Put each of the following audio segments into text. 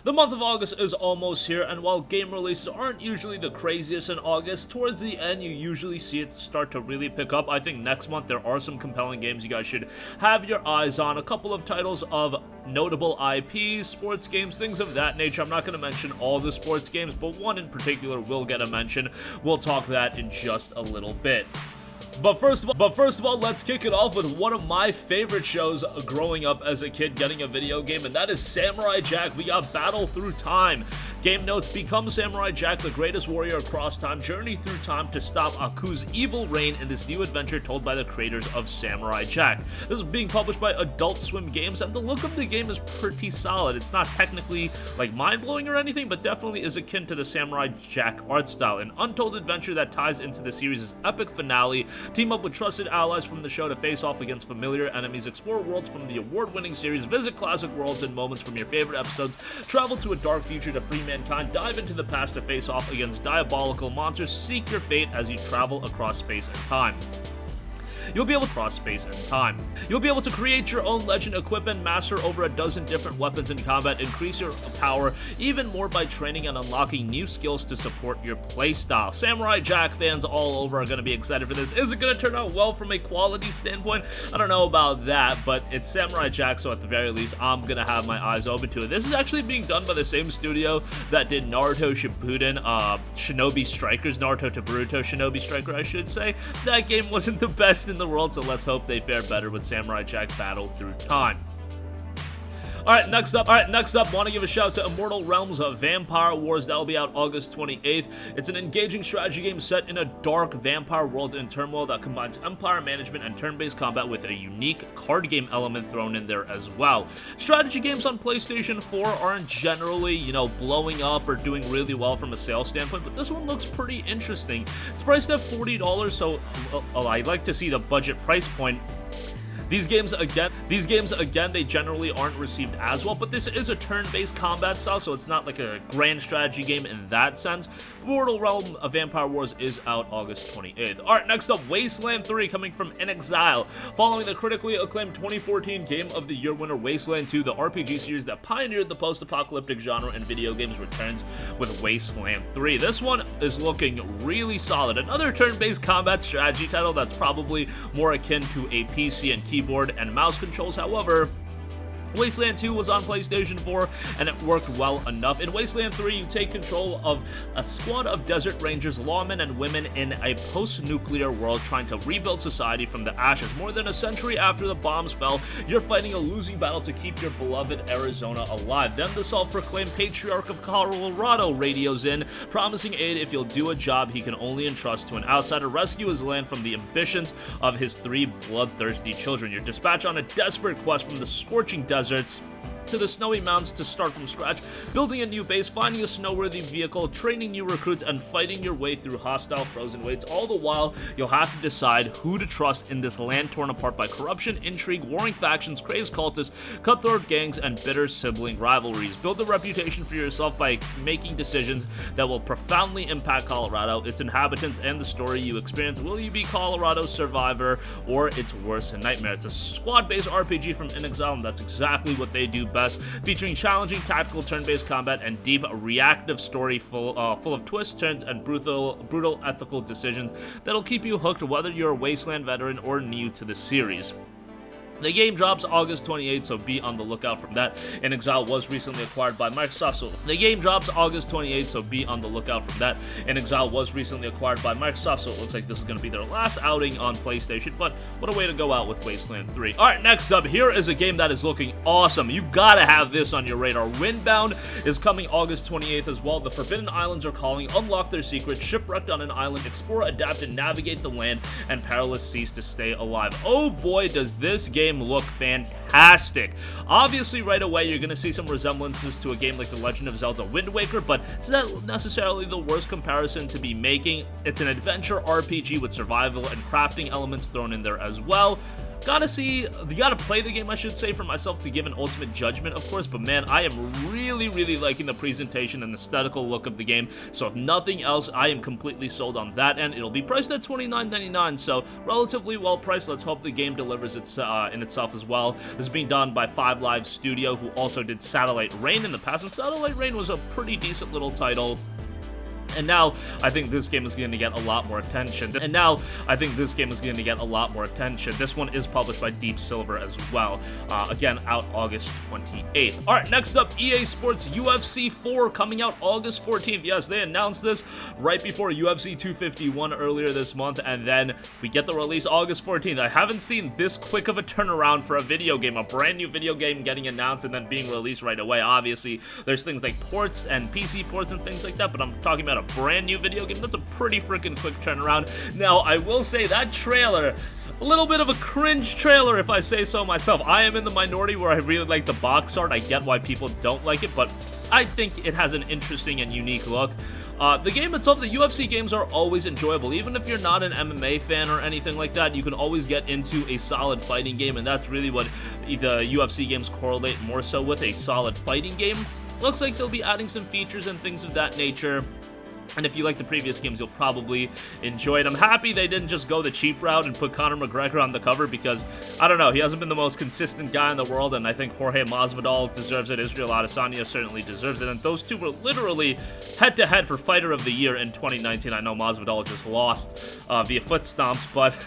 The month of August is almost here, and while game releases aren't usually the craziest in August, towards the end you usually see it start to really pick up. I think next month there are some compelling games you guys should have your eyes on. A couple of titles of notable IPs, sports games, things of that nature. I'm not going to mention all the sports games, but one in particular will get a mention. We'll talk that in just a little bit. But first of all, let's kick it off with one of my favorite shows growing up as a kid getting a video game, and that is Samurai Jack. We got Battle Through Time. Game notes: become Samurai Jack, the greatest warrior across time. Journey through time to stop Aku's evil reign in this new adventure told by the creators of Samurai Jack. This is being published by Adult Swim Games, and the look of the game is pretty solid. It's not technically like mind-blowing or anything, but definitely is akin to the Samurai Jack art style. An untold adventure that ties into the series' epic finale. Team up with trusted allies from the show to face off against familiar enemies, explore worlds from the award-winning series, visit classic worlds and moments from your favorite episodes, travel to a dark future to free mankind, dive into the past to face off against diabolical monsters, seek your fate as you travel across space and time. You'll be able to cross space and time. You'll be able to create your own legend, equip and master over a dozen different weapons in combat, increase your power even more by training and unlocking new skills to support your playstyle. Samurai Jack fans all over are going to be excited for this. Is it going to turn out well from a quality standpoint? I don't know about that, but it's Samurai Jack, so at the very least, I'm going to have my eyes open to it. This is actually being done by the same studio that did Naruto Shippuden, Shinobi Strikers, Naruto to Boruto Shinobi Striker, I should say. That game wasn't the best in the world, so let's hope they fare better with Samurai Jack Battle Through Time. Alright, next up, want to give a shout out to Immortal Realms of Vampire Wars. That will be out August 28th. It's an engaging strategy game set in a dark vampire world in turmoil that combines empire management and turn-based combat with a unique card game element thrown in there as well. Strategy games on PlayStation 4 aren't generally, blowing up or doing really well from a sales standpoint, but this one looks pretty interesting. It's priced at $40, so I'd like to see the budget price point. These games again, they generally aren't received as well, but this is a turn-based combat style, so it's not like a grand strategy game in that sense. Immortal Realm of Vampire Wars is out August 28th. Alright, next up, Wasteland 3, coming from In Exile. Following the critically acclaimed 2014 Game of the Year winner, Wasteland 2, the RPG series that pioneered the post-apocalyptic genre in video games, returns with Wasteland 3. This one is looking really solid. Another turn-based combat strategy title that's probably more akin to a PC and keyboard and mouse controls. However, Wasteland 2 was on PlayStation 4, and it worked well enough. In Wasteland 3, you take control of a squad of desert rangers, lawmen, and women in a post-nuclear world trying to rebuild society from the ashes. More than a century after the bombs fell, you're fighting a losing battle to keep your beloved Arizona alive. Then the self-proclaimed Patriarch of Colorado radios in, promising aid if you'll do a job he can only entrust to an outsider, rescue his land from the ambitions of his 3 bloodthirsty children. You're dispatched on a desperate quest from the scorching deserts to the snowy mountains to start from scratch, building a new base, finding a snow-worthy vehicle, training new recruits, and fighting your way through hostile frozen wastes. All the while, you'll have to decide who to trust in this land torn apart by corruption, intrigue, warring factions, crazed cultists, cutthroat gangs, and bitter sibling rivalries. Build a reputation for yourself by making decisions that will profoundly impact Colorado, its inhabitants, and the story you experience. Will you be Colorado's survivor or its worst nightmare? It's a squad-based RPG from In Exile, and that's exactly what they do best, featuring challenging tactical turn-based combat and deep reactive story full of twists, turns, and brutal ethical decisions that'll keep you hooked whether you're a Wasteland veteran or new to the series. The game drops August 28th, so be on the lookout for that. In Exile was recently acquired by Microsoft, so it looks like this is going to be their last outing on PlayStation, but what a way to go out with Wasteland 3. Alright, next up, here is a game that is looking awesome. You gotta have this on your radar. Windbound is coming August 28th as well. The Forbidden Islands are calling, unlock their secrets, shipwrecked on an island, explore, adapt, and navigate the land and perilous seas to stay alive. Oh boy, does this game look fantastic. Obviously, right away, you're going to see some resemblances to a game like The Legend of Zelda Wind Waker, but is that necessarily the worst comparison to be making? It's an adventure RPG with survival and crafting elements thrown in there as well. You gotta play the game, I should say, for myself to give an ultimate judgment, of course, but man, I am really liking the presentation and aesthetical look of the game, so if nothing else, I am completely sold on that end. It'll be priced at $29.99, so relatively well priced. Let's hope the game delivers in itself as well. This is being done by 5 Live Studio, who also did Satellite Rain in the past, and Satellite Rain was a pretty decent little title. And now, I think this game is going to get a lot more attention. This one is published by Deep Silver as well. Again, out August 28th. Alright, next up, EA Sports UFC 4 coming out August 14th. Yes, they announced this right before UFC 251 earlier this month, and then we get the release August 14th. I haven't seen this quick of a turnaround for a video game, a brand new video game getting announced and then being released right away. Obviously, there's things like ports and PC ports and things like that, but I'm talking about a brand new video game. That's a pretty freaking quick turnaround. Now, I will say that trailer, a little bit of a cringe trailer if I say so myself. I am in the minority where I really like the box art. I get why people don't like it, but I think it has an interesting and unique look. The game itself, the UFC games are always enjoyable. Even if you're not an MMA fan or anything like that, you can always get into a solid fighting game, and that's really what the UFC games correlate more so with, a solid fighting game. Looks like they'll be adding some features and things of that nature. And if you like the previous games, you'll probably enjoy it. I'm happy they didn't just go the cheap route and put Conor McGregor on the cover because, I don't know, he hasn't been the most consistent guy in the world, and I think Jorge Masvidal deserves it. Israel Adesanya certainly deserves it, and those two were literally head-to-head for Fighter of the Year in 2019. I know Masvidal just lost via foot stomps, but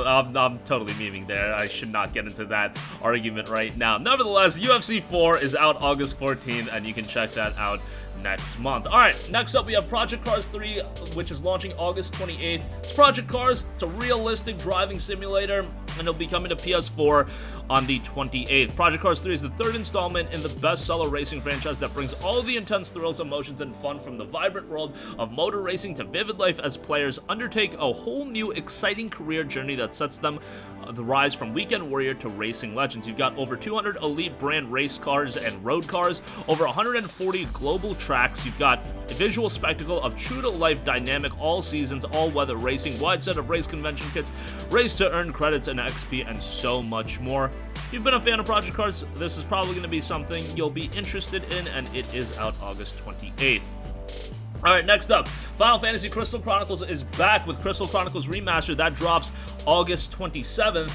I'm totally memeing there. I should not get into that argument right now. Nevertheless, UFC 4 is out August 14th, and you can check that out next month. Alright, next up we have Project Cars 3, which is launching August 28th. It's Project Cars, it's a realistic driving simulator, and it'll be coming to PS4 on the 28th. Project Cars 3 is the third installment in the bestseller racing franchise that brings all the intense thrills, emotions, and fun from the vibrant world of motor racing to vivid life as players undertake a whole new exciting career journey that sets them the rise from weekend warrior to racing legends. You've got over 200 elite brand race cars and road cars, over 140 global tracks. You've got a visual spectacle of true-to-life dynamic all seasons, all-weather racing, wide set of race convention kits, race to earn credits and XP, and so much more. If you've been a fan of Project Cars, this is probably going to be something you'll be interested in, and it is out August 28th. Alright, next up, Final Fantasy Crystal Chronicles is back with Crystal Chronicles Remastered. That drops August 27th.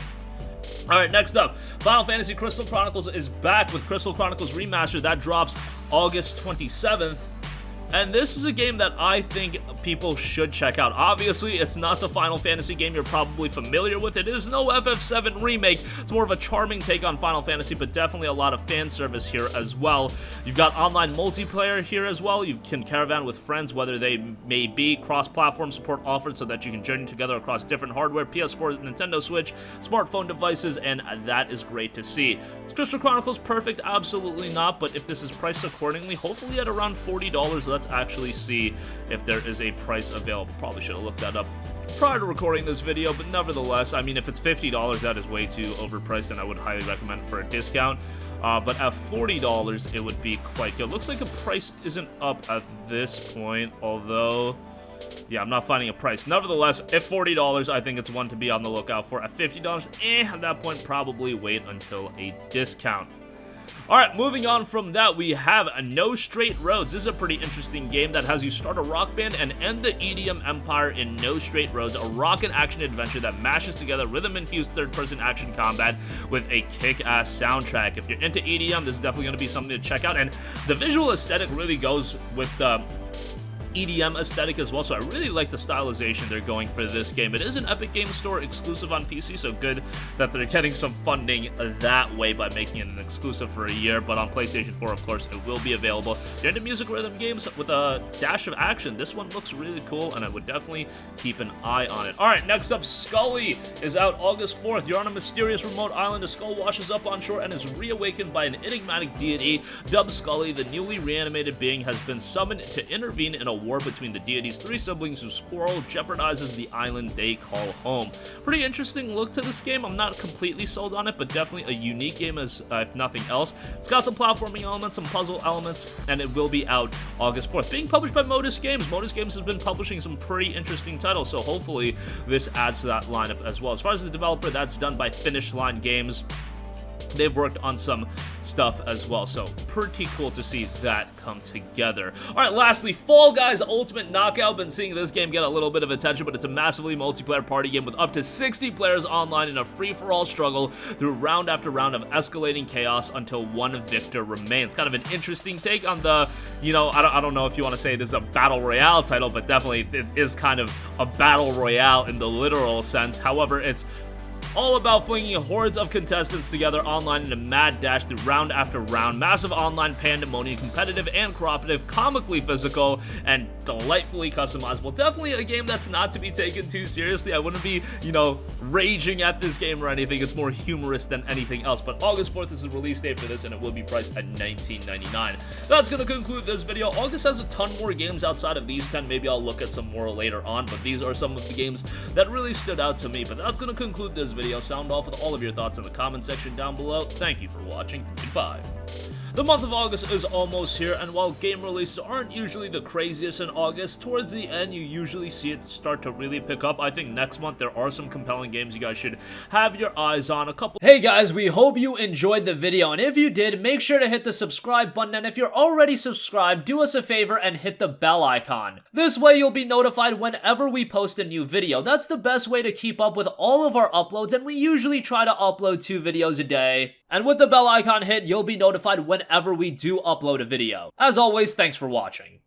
Alright, next up, Final Fantasy Crystal Chronicles is back with Crystal Chronicles Remastered. That drops August 27th. And this is a game that I think people should check out. Obviously, it's not the Final Fantasy game you're probably familiar with. It is no FF7 remake. It's more of a charming take on Final Fantasy, but definitely a lot of fan service here as well. You've got online multiplayer here as well. You can caravan with friends, whether they may be. Cross-platform support offered so that you can journey together across different hardware, PS4, Nintendo Switch, smartphone devices, and that is great to see. Is Crystal Chronicles perfect? Absolutely not, but if this is priced accordingly, hopefully at around $40, let's actually see if there is a price available. Probably should have looked that up prior to recording this video, but nevertheless, I mean, if it's $50, that is way too overpriced, and I would highly recommend it for a discount. But at $40, it would be quite good. Looks like the price isn't up at this point, although, yeah, I'm not finding a price. Nevertheless, at $40, I think it's one to be on the lookout for. At $50, at that point, probably wait until a discount. Alright, moving on from that, we have No Straight Roads. This is a pretty interesting game that has you start a rock band and end the EDM empire in No Straight Roads, a rock and action adventure that mashes together rhythm-infused third-person action combat with a kick-ass soundtrack. If you're into EDM, this is definitely going to be something to check out, and the visual aesthetic really goes with the EDM aesthetic as well, so I really like the stylization they're going for this game. It is an Epic Games Store exclusive on PC, so good that they're getting some funding that way by making it an exclusive for a year, but on PlayStation 4, of course, it will be available. If you're into music rhythm games with a dash of action, this one looks really cool, and I would definitely keep an eye on it. Alright, next up, Skully is out August 4th. You're on a mysterious remote island. A skull washes up on shore and is reawakened by an enigmatic deity. Dubskull, the newly reanimated being, has been summoned to intervene in a war between the deity's three siblings whose quarrel jeopardizes the island they call home. Pretty interesting look to this game. I'm not completely sold on it, but definitely a unique game as if nothing else. It's got some platforming elements, some puzzle elements, and it will be out August 4th. Being published by Modus Games. Modus Games has been publishing some pretty interesting titles, so hopefully this adds to that lineup as well. As far as the developer, that's done by Finish Line Games. They've worked on some stuff as well, so pretty cool to see that come together. Alright, lastly, Fall Guys Ultimate Knockout. Been seeing this game get a little bit of attention, but it's a massively multiplayer party game with up to 60 players online in a free-for-all struggle through round after round of escalating chaos until one victor remains. Kind of an interesting take on the, you know, I don't know if you want to say this is a Battle Royale title, but definitely it is kind of a Battle Royale in the literal sense. However, it's all about flinging hordes of contestants together online in a mad dash through round after round. Massive online pandemonium, competitive and cooperative, comically physical, and delightfully customizable. Definitely a game that's not to be taken too seriously. I wouldn't be, you know, raging at this game or anything. It's more humorous than anything else. But August 4th is the release date for this, and it will be priced at $19.99. That's going to conclude this video. August has a ton more games outside of these 10. Maybe I'll look at some more later on, but these are some of the games that really stood out to me. But that's going to conclude this video. Sound off with all of your thoughts in the comment section down below. Thank you for watching. Goodbye. The month of August is almost here, and while game releases aren't usually the craziest in August, towards the end you usually see it start to really pick up. I think next month there are some compelling games you guys should have your eyes on. Hey guys, we hope you enjoyed the video, and if you did, make sure to hit the subscribe button, and if you're already subscribed, do us a favor and hit the bell icon. This way you'll be notified whenever we post a new video. That's the best way to keep up with all of our uploads, and we usually try to upload 2 videos a day. And with the bell icon hit, you'll be notified whenever we do upload a video. As always, thanks for watching.